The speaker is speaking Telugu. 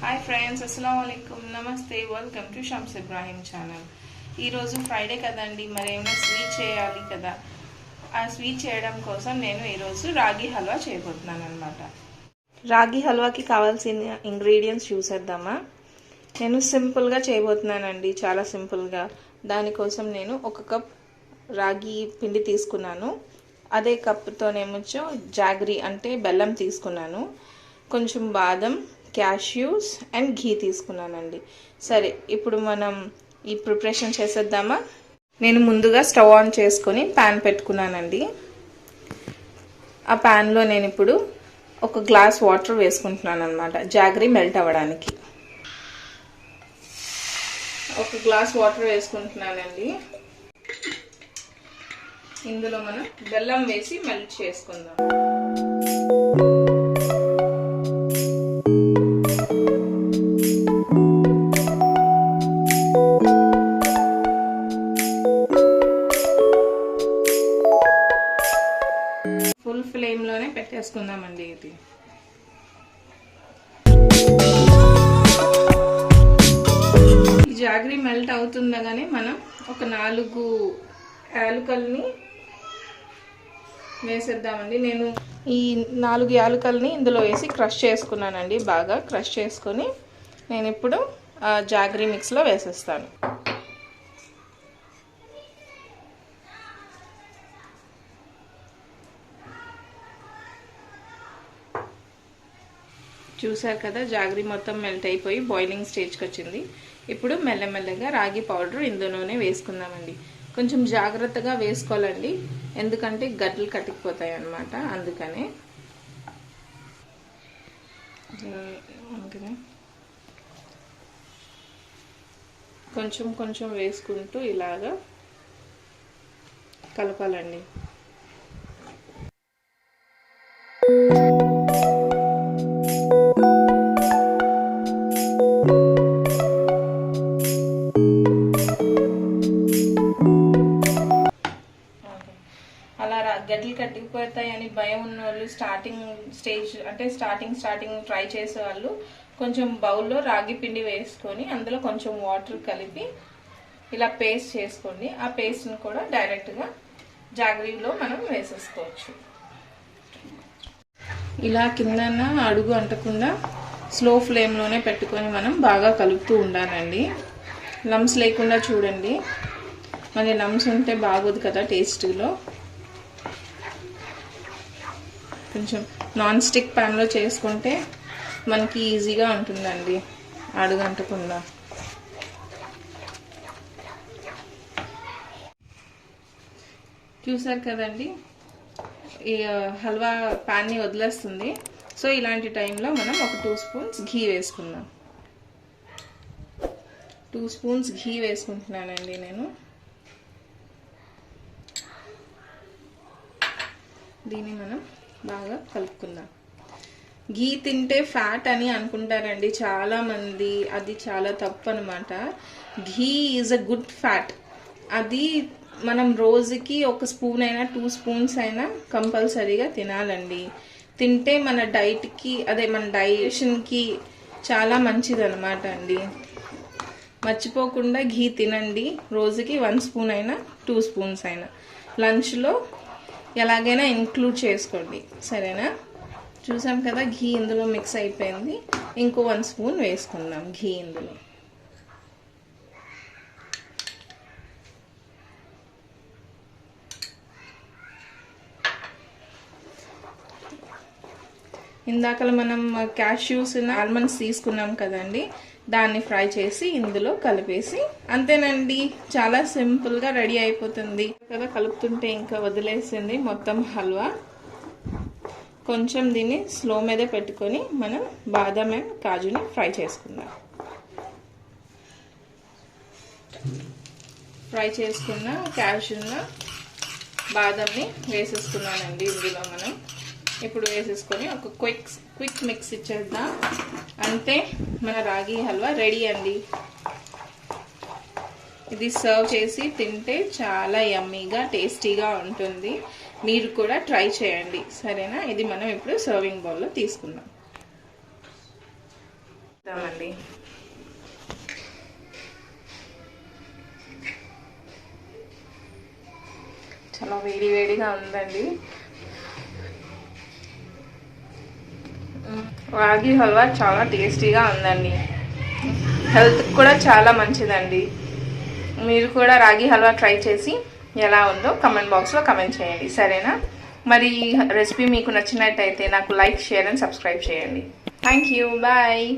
హాయ్ ఫ్రెండ్స్, అస్సలాము అలైకుం, నమస్తే, welcome to Shams Ibrahim channel. ఈరోజు ఫ్రైడే కదండి, మరి ఏమైనా స్వీట్ చేయాలి కదా. ఆ స్వీట్ చేయడం కోసం నేను ఈరోజు రాగి హల్వా చేయబోతున్నాను అనమాట. రాగి హల్వాకి కావాల్సిన ఇంగ్రీడియంట్స్ చూసేద్దామా. నేను సింపుల్గా చేయబోతున్నానండి, చాలా సింపుల్గా. దానికోసం నేను 1 కప్ రాగి పిండి తీసుకున్నాను. అదే కప్తోనేమో జాగరీ అంటే బెల్లం తీసుకున్నాను. కొంచెం బాదం, క్యాష్యూస్ అండ్ ఘీ తీసుకున్నానండి. సరే, ఇప్పుడు మనం ఈ ప్రిపరేషన్ చేసేద్దామా. నేను ముందుగా స్టవ్ ఆన్ చేసుకొని ప్యాన్ పెట్టుకున్నానండి. ఆ ప్యాన్లో నేను ఇప్పుడు 1 గ్లాస్ వాటర్ వేసుకుంటున్నాను అనమాట, జాగరీ మెల్ట్ అవ్వడానికి. 1 గ్లాస్ వాటర్ వేసుకుంటున్నానండి. ఇందులో మనం బెల్లం వేసి మెల్ట్ చేసుకుందాం. ఫుల్ ఫ్లేమ్లోనే పెట్టేసుకుందామండి. ఇది ఈ జాగరీ మెల్ట్ అవుతుండగానే మనం ఒక 4 యాలకుల్ని వేసేద్దామండి. నేను ఈ 4 యాలకుల్ని ఇందులో వేసి క్రష్ చేసుకున్నానండి. బాగా క్రష్ చేసుకొని నేను ఇప్పుడు జాగరీ మిక్స్లో వేసేస్తాను. చూసారు కదా, జాగరీ మొత్తం మెల్ట్ అయిపోయి బాయిలింగ్ స్టేజ్కి వచ్చింది. ఇప్పుడు మెల్లమెల్లగా రాగి పౌడర్ ఇందులోనే వేసుకుందామండి. కొంచెం జాగ్రత్తగా వేసుకోవాలండి, ఎందుకంటే గడ్డలు కట్టుకుపోతాయి అన్నమాట. అందుకనే కొంచెం కొంచెం వేసుకుంటూ ఇలాగా కలపాలండి. అలా గడ్డలు కట్టుకుపోతాయని భయం ఉన్న వాళ్ళు, స్టార్టింగ్ స్టేజ్ అంటే స్టార్టింగ్ ట్రై చేసే వాళ్ళు కొంచెం బౌల్లో రాగి పిండి వేసుకొని అందులో కొంచెం వాటర్ కలిపి ఇలా పేస్ట్ చేసుకోండి. ఆ పేస్ట్ని కూడా డైరెక్ట్గా జాగరీలో మనం వేసేసుకోవచ్చు. ఇలా కిందన అడుగు అంటకుండా స్లో ఫ్లేమ్లోనే పెట్టుకొని మనం బాగా కలుపుతూ ఉండాలండి. లమ్స్ లేకుండా చూడండి, మరి లమ్స్ ఉంటే బాగోదు కదా టేస్ట్లో. కొంచెం నాన్ స్టిక్ ప్యాన్లో చేసుకుంటే మనకి ఈజీగా ఉంటుందండి, అడుగంటకుండా. చూసారు కదండి, ఈ హల్వా ప్యాన్ని వదిలేస్తుంది. సో ఇలాంటి టైంలో మనం ఒక 2 స్పూన్స్ ఘీ వేసుకుందాం. 2 స్పూన్స్ ఘీ వేసుకుంటున్నానండి నేను. దీన్ని మనం బాగా కలుపుకుందాం. ఘీ తింటే ఫ్యాట్ అని అనుకుంటారండి చాలామంది, అది చాలా తప్పు అనమాట. ఘీ ఈజ్ అ గుడ్ ఫ్యాట్. అది మనం రోజుకి 1 స్పూన్ అయినా 2 స్పూన్స్ అయినా కంపల్సరీగా తినాలండి. తింటే మన డైట్కి, అదే మన డైజెషన్కి చాలా మంచిదన్నమాట అండి. మర్చిపోకుండా ఘీ తినండి. రోజుకి 1 స్పూన్ అయినా 2 స్పూన్స్ అయినా లంచ్లో ఎలాగైనా ఇంక్లూడ్ చేసుకోండి, సరేనా. చూసాం కదా, ఘీ ఇందులో మిక్స్ అయిపోయింది. ఇంకో 1 స్పూన్ వేసుకుందాం ఘీ ఇందులో. ఇందాక మనం క్యాష్యూస్, ఆల్మండ్స్ తీసుకున్నాం కదండి, దాన్ని ఫ్రై చేసి ఇందులో కలిపేసి అంతేనండి, చాలా సింపుల్గా రెడీ అయిపోతుంది కదా. కలుపుతుంటే ఇంకా వదిలేసింది మొత్తం హల్వా. కొంచెం దీన్ని స్లో మీదే పెట్టుకొని మనం బాదం అండ్ కాజుని ఫ్రై చేసుకుందాం. ఫ్రై చేసుకున్న క్యాష్యూన్న బాదంని వేసేసుకున్నానండి ఇందులో. మనం ఇప్పుడు వేసేసుకొని ఒక క్విక్ మిక్స్ ఇచ్చేద్దాం. అంతే, మన రాగి హల్వా రెడీ అండి. ఇది సర్వ్ చేసి తింటే చాలా యమ్మీగా టేస్టీగా ఉంటుంది. మీరు కూడా ట్రై చేయండి, సరేనా. ఇది మనం ఇప్పుడు సర్వింగ్ బౌల్లో తీసుకుందాం. అండి చాలా వేడి వేడిగా ఉందండి. రాగి హల్వా చాలా టేస్టీగా ఉందండి. హెల్త్కి కూడా చాలా మంచిదండి. మీరు కూడా రాగి హల్వా ట్రై చేసి ఎలా ఉందో కమెంట్ బాక్స్లో కమెంట్ చేయండి, సరేనా? మరి రెసిపీ మీకు నచ్చినట్టయితే నాకు లైక్, షేర్ అండ్ సబ్స్క్రైబ్ చేయండి. Thank you, bye.